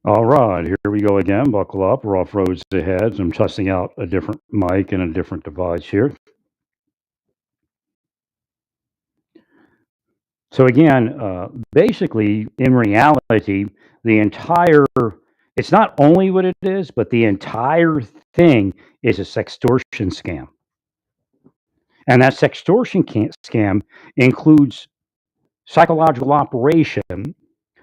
All right, here we go again. Buckle up. We're off roads ahead. I'm testing out a different mic and a different device here. So again, basically, in reality, the entire it's not only what it is, but the entire thing is a sextortion scam. And that scam includes psychological operation,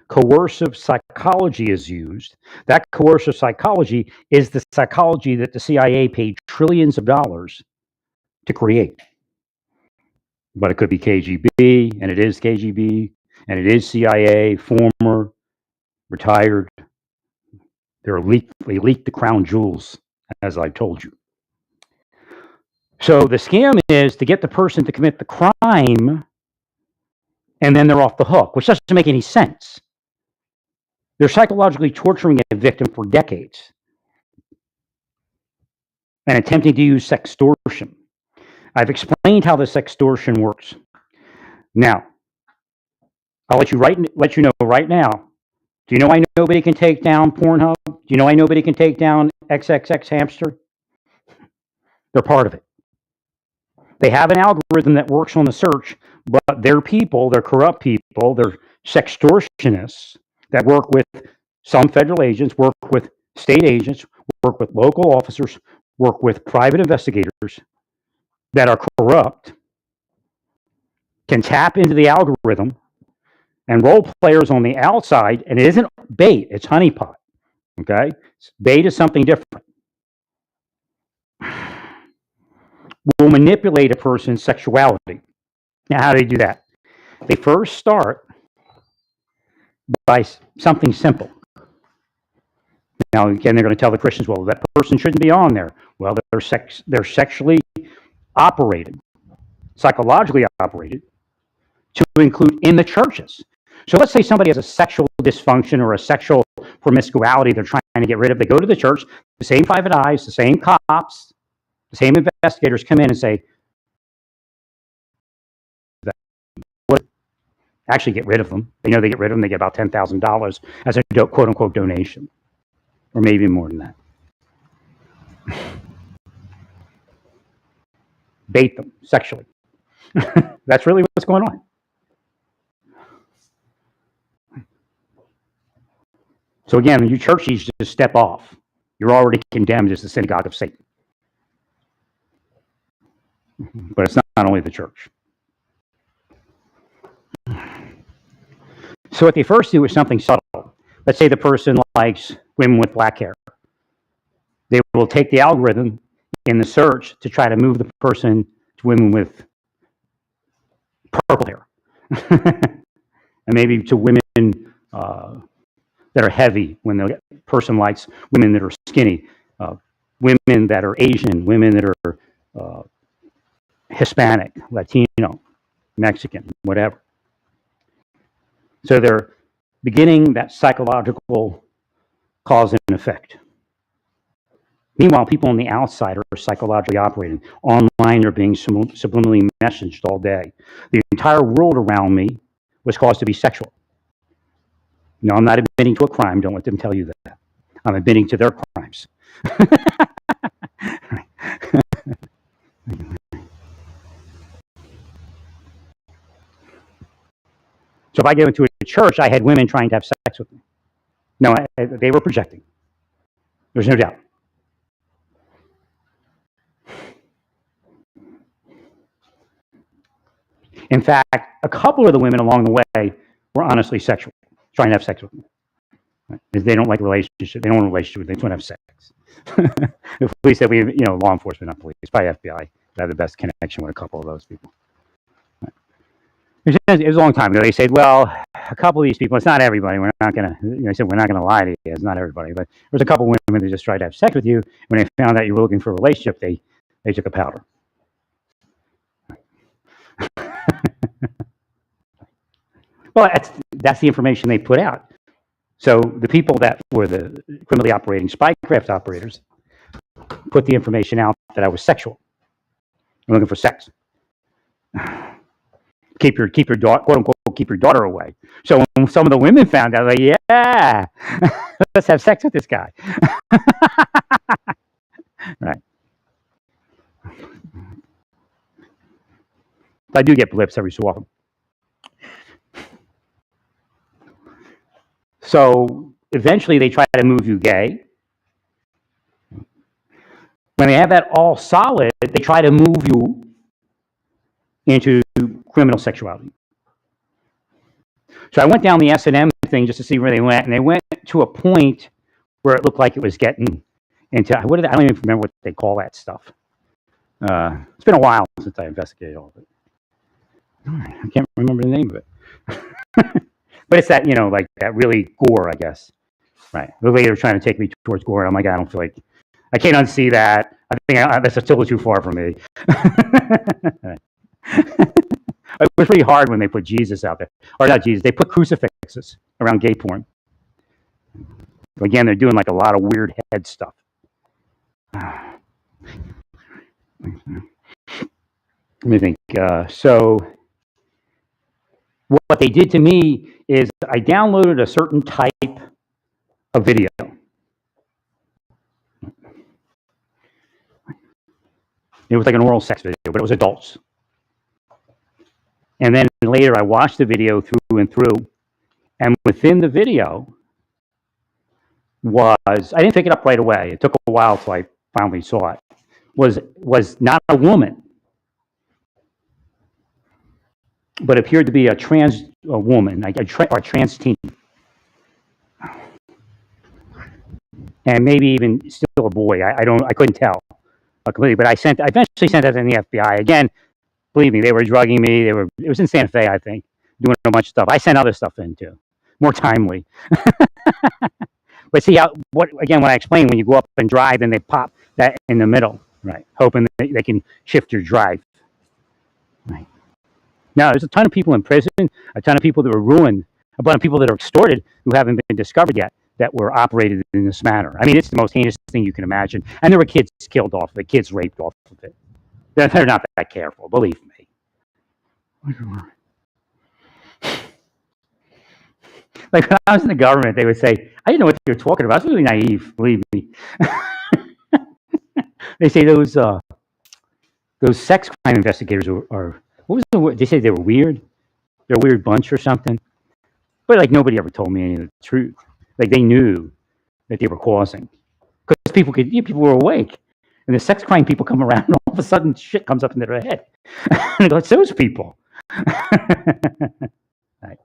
coercive psychology is used. That coercive psychology is the psychology that the CIA paid trillions of dollars to create. But it could be KGB, and it is KGB, and it is CIA, former, retired. They leaked the crown jewels, as I told you. So the scam is to get the person to commit the crime, and then they're off the hook, which doesn't make any sense. They're psychologically torturing a victim for decades and attempting to use sextortion. I've explained how the sextortion works. Now, I'll let you know right now. Do you know why nobody can take down Pornhub? Do you know why nobody can take down XXX Hamster? They're part of it. They have an algorithm that works on the search, but they're people, they're corrupt people, they're sextortionists that work with some federal agents, work with state agents, work with local officers, work with private investigators that are corrupt, can tap into the algorithm, and role players on the outside, and it isn't bait, it's honeypot. Okay? Bait is something different. Will manipulate a person's sexuality. Now, how do they do that? They first start by something simple. Now, again, they're going to tell the Christians, well, that person shouldn't be on there. Well, they're sexually operated, psychologically operated, to include in the churches. So let's say somebody has a sexual dysfunction or a sexual promiscuity they're trying to get rid of. They go to the church, the same private eyes, the same cops, the same investigators come in and say, actually get rid of them. They know they get rid of them. They get about $10,000 as a quote unquote donation, or maybe more than that. Bait them sexually. That's really what's going on. So again, when you churchies just step off, you're already condemned as the synagogue of Satan. But it's not only the church. So what they first do is something subtle. Let's say the person likes women with black hair. They will take the algorithm in the search to try to move the person to women with purple hair. And maybe to women that are heavy, when the person likes women that are skinny, women that are Asian, women that are Hispanic, Latino, Mexican, whatever. So they're beginning that psychological cause and effect. Meanwhile, people on the outside are psychologically operating. Online, they're being subliminally messaged all day. The entire world around me was caused to be sexual. No, I'm not admitting to a crime. Don't let them tell you that. I'm admitting to their crimes. So if I go into a church, I had women trying to have sex with me. No, they were projecting. There's no doubt. In fact, a couple of the women along the way were honestly sexual, trying to have sex with me. Because they don't like relationship. They don't want a relationship. They just want to have sex. The police said law enforcement, not police, probably FBI. I have the best connection with a couple of those people. It was a long time ago. They said, well, a couple of these people, it's not everybody. We're not going to, they said, we're not going to lie to you. It's not everybody. But there's a couple of women that just tried to have sex with you. When they found out you were looking for a relationship, they took a powder. Well, that's the information they put out. So the people that were the criminally operating spycraft operators put the information out that I was sexual. I'm looking for sex. Keep your quote unquote keep your daughter away. So when some of the women found out, like, yeah, let's have sex with this guy. Right. I do get blips every so often. So eventually they try to move you gay. When they have that all solid, they try to move you into criminal sexuality. So I went down the S&M thing just to see where they went, and they went to a point where it looked like it was getting into, I don't even remember what they call that stuff. It's been a while since I investigated all of it. I can't remember the name of it. But it's that, like that really gore, I guess. Right. The lady was trying to take me towards gore, and I'm like, I don't feel like, I can't unsee that. I think that's still too far for me. It was pretty hard when they put Jesus out there. Or not Jesus, they put crucifixes around gay porn. Again, they're doing like a lot of weird head stuff. Let me think. So what they did to me is I downloaded a certain type of video. It was like an oral sex video, but it was adults. And then later I watched the video through and through, and within the video I didn't pick it up right away. It took a while till I finally saw it. Was not a woman, but appeared to be a woman, a trans teen. And maybe even still a boy. I couldn't tell completely, but I eventually sent that to the FBI. Again, believe me, they were drugging me. It was in Santa Fe, I think, doing a bunch of stuff. I sent other stuff in too, more timely. But see when I explain, when you go up and drive, and they pop that in the middle, right? Hoping that they can shift your drive. Right. Now, there's a ton of people in prison, a ton of people that were ruined, a bunch of people that are extorted who haven't been discovered yet that were operated in this manner. I mean, it's the most heinous thing you can imagine. And there were kids killed off of it, kids raped off of it. They're not that careful, believe me. Like when I was in the government, they would say, I didn't know what you were talking about. It's really naive, believe me. They say those sex crime investigators are what was the word? They say they were weird. They're a weird bunch or something. But like nobody ever told me any of the truth. Like they knew that they were causing. Because people were awake. And the sex crime people come around, and all of a sudden shit comes up into their head. And it's those people. Right.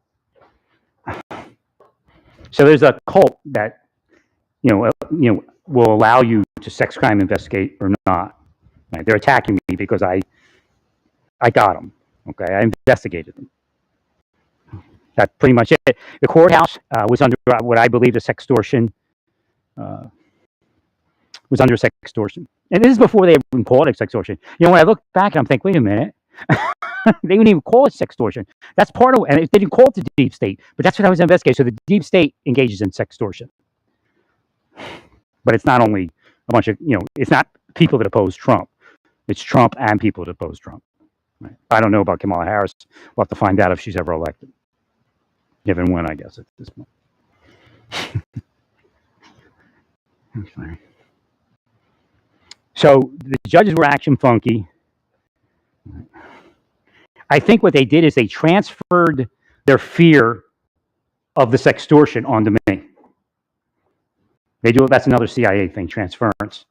So there's a cult that will allow you to sex crime investigate or not. Right? They're attacking me because I got them. Okay, I investigated them. That's pretty much it. The courthouse was under what I believe is sextortion. Was under sextortion, and this is before they even called it sextortion. When I look back, I'm thinking, wait a minute. They didn't even call it sextortion. That's part of, and they didn't call it the deep state, but that's what I was investigating. So the deep state engages in sextortion, but it's not only a bunch of, it's not people that oppose Trump. It's Trump and people that oppose Trump. Right? I don't know about Kamala Harris. We'll have to find out if she's ever elected. Given when, I guess, at this point. I'm sorry. So the judges were action funky. I think what they did is they transferred their fear of the sextortion onto me. They do. That's another CIA thing, transference.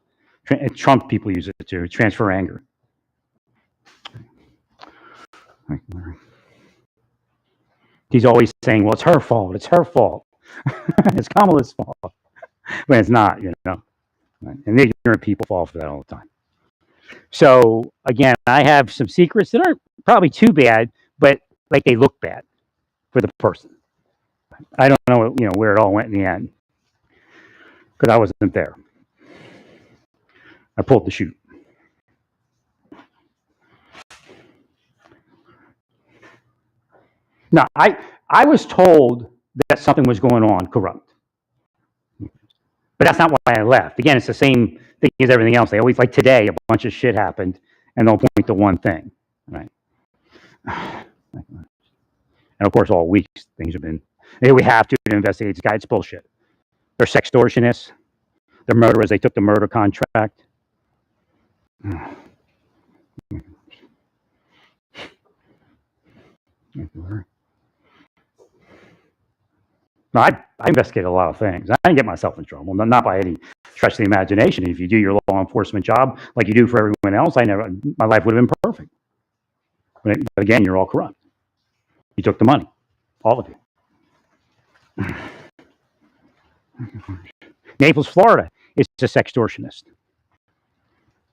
Trump people use it to transfer anger. He's always saying, well, it's her fault. It's her fault. It's Kamala's fault. But it's not, And the ignorant people fall for that all the time. So, again, I have some secrets that aren't probably too bad, but like they look bad for the person. I don't know, where it all went in the end. Because I wasn't there. I pulled the chute. Now, I was told that something was going on corrupt. But that's not why I left. Again, it's the same thing as everything else. They always, like today, a bunch of shit happened, and they'll point to one thing. Right? And of course, all weeks things have been, hey, we have to investigate this guy. It's bullshit. They're sextortionists. They're murderers. They took the murder contract. No, I investigated a lot of things. I didn't get myself in trouble, not by any stretch of the imagination. If you do your law enforcement job like you do for everyone else, my life would have been perfect. But again, you're all corrupt. You took the money, all of you. Naples, Florida is a sextortionist.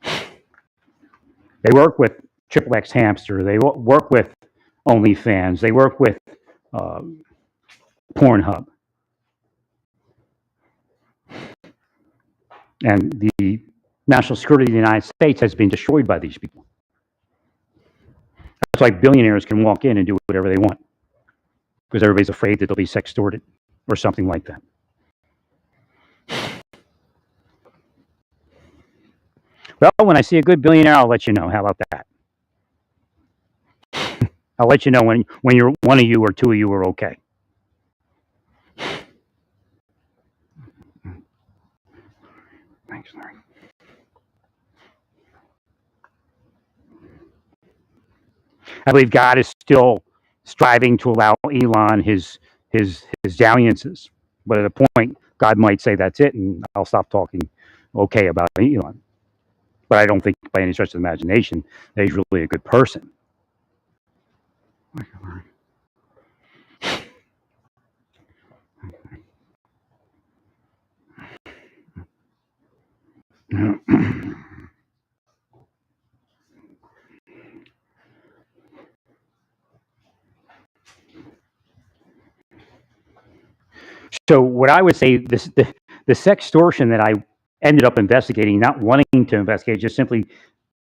They work with XXX Hamster. They work with OnlyFans. They work with Pornhub. And the national security of the United States has been destroyed by these people. That's why billionaires can walk in and do whatever they want, because everybody's afraid that they'll be sextorted or something like that. Well, when I see a good billionaire, I'll let you know. How about that? I'll let you know when you're one of you or two of you are okay. Thanks, Larry. I believe God is still striving to allow Elon his dalliances, but at a point, God might say that's it, and I'll stop talking okay about Elon. But I don't think, by any stretch of the imagination, that he's really a good person. So what I would say, the sextortion that I ended up investigating, not wanting to investigate, just simply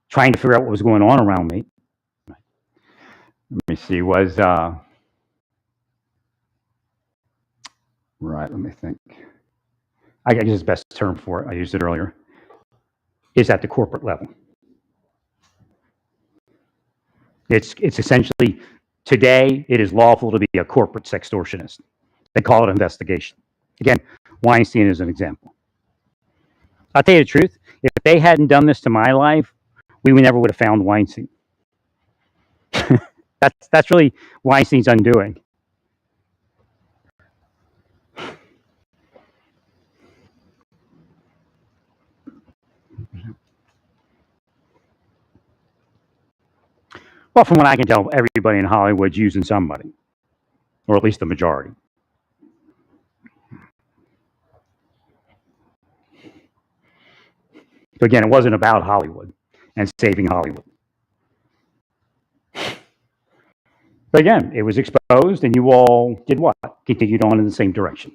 trying to figure out what was going on around me. Let me see, was right. Let me think. I guess the best term for it, I used it earlier, is at the corporate level. It's essentially, today it is lawful to be a corporate sextortionist. They call it investigation. Again, Weinstein is an example. I'll tell you the truth. If they hadn't done this to my life, we never would have found Weinstein. That's really Weinstein's undoing. Well, from what I can tell, everybody in Hollywood's using somebody, or at least the majority. So again, it wasn't about Hollywood and saving Hollywood. But again, it was exposed, and you all did what? Continued on in the same direction.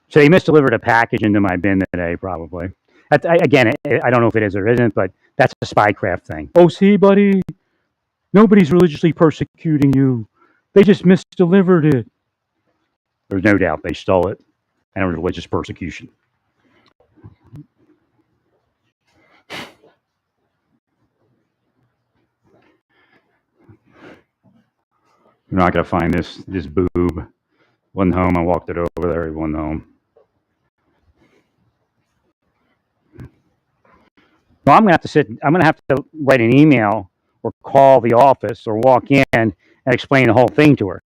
So they misdelivered a package into my bin today, probably. Again, I don't know if it is or isn't, but that's a spycraft thing. Oh, see, buddy, nobody's religiously persecuting you. They just misdelivered it. There's no doubt they stole it, and it was religious persecution. You're not going to find this boob. Wasn't home. I walked it over there. He wasn't home. Well, I'm going to have to write an email or call the office or walk in and explain the whole thing to her.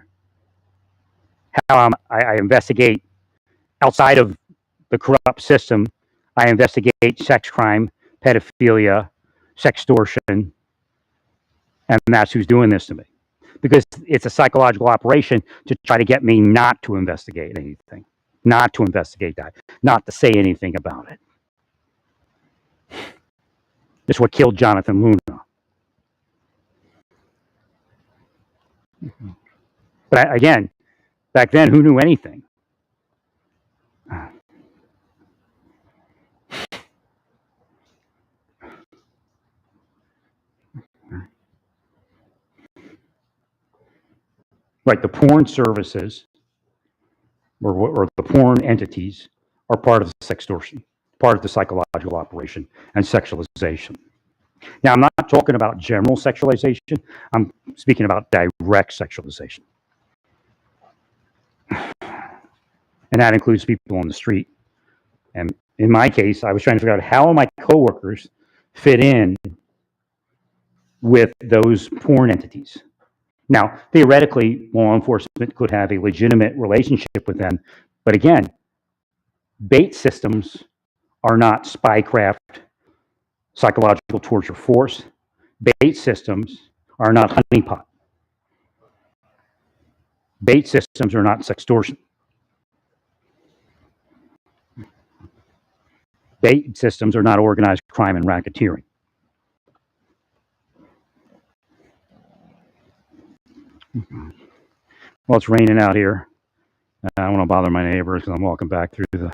How I investigate outside of the corrupt system. I investigate sex crime, pedophilia, sextortion, and that's who's doing this to me. Because it's a psychological operation to try to get me not to investigate anything, not to investigate that, not to say anything about it. It's what killed Jonathan Luna. But again, back then, who knew anything? Right, the porn services or the porn entities are part of the sextortion, part of the psychological operation and sexualization. Now, I'm not not talking about general sexualization. I'm speaking about direct sexualization. And that includes people on the street. And in my case, I was trying to figure out how my coworkers fit in with those porn entities. Now, theoretically, law enforcement could have a legitimate relationship with them. But again, bait systems are not spycraft, psychological torture force. Bait systems are not honeypot. Bait systems are not sextortion. Bait systems are not organized crime and racketeering. Well, it's raining out here. I don't want to bother my neighbors because I'm walking back through the